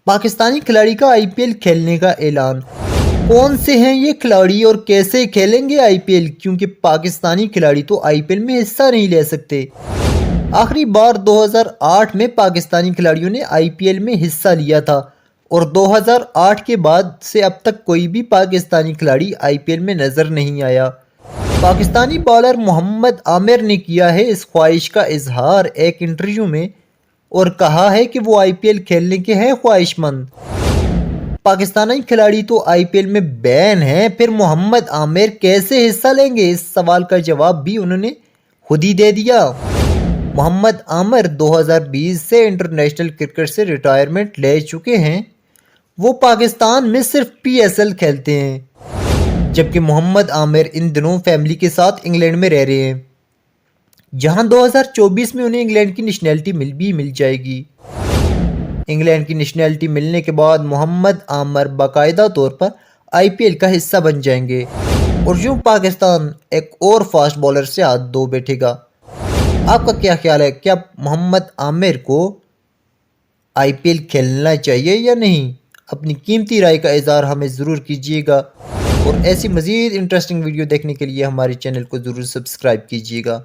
पाकिस्तानी खिलाड़ी का आईपीएल खेलने का ऐलान। कौन से हैं ये खिलाड़ी और कैसे खेलेंगे आईपीएल, क्योंकि पाकिस्तानी खिलाड़ी तो आईपीएल में हिस्सा नहीं ले सकते। आखिरी बार 2008 में पाकिस्तानी खिलाड़ियों ने आईपीएल में हिस्सा लिया था और 2008 के बाद से अब तक कोई भी पाकिस्तानी खिलाड़ी आईपीएल में नज़र नहीं आया। पाकिस्तानी बॉलर मोहम्मद आमिर ने किया है इस ख्वाहिश का इजहार एक इंटरव्यू में और कहा है कि वो आईपीएल खेलने के हैं ख्वाहिशमंद। पाकिस्तानी खिलाड़ी तो आईपीएल में बैन हैं, फिर मोहम्मद आमिर कैसे हिस्सा लेंगे? इस सवाल का जवाब भी उन्होंने खुद ही दे दिया। मोहम्मद आमिर 2020 से इंटरनेशनल क्रिकेट से रिटायरमेंट ले चुके हैं। वो पाकिस्तान में सिर्फ पीएसएल खेलते हैं, जबकि मोहम्मद आमिर इन दिनों फैमिली के साथ इंग्लैंड में रह रहे हैं, जहां 2024 में उन्हें इंग्लैंड की नेशनैलिटी मिल जाएगी। इंग्लैंड की नेशनैलिटी मिलने के बाद मोहम्मद आमिर बाकायदा तौर पर आईपीएल का हिस्सा बन जाएंगे और यूं पाकिस्तान एक और फास्ट बॉलर से हाथ धो बैठेगा। आपका क्या ख्याल है, क्या मोहम्मद आमिर को आईपीएल खेलना चाहिए या नहीं? अपनी कीमती राय का इज़हार हमें ज़रूर कीजिएगा और ऐसी मज़ीद इंटरेस्टिंग वीडियो देखने के लिए हमारे चैनल को ज़रूर सब्सक्राइब कीजिएगा।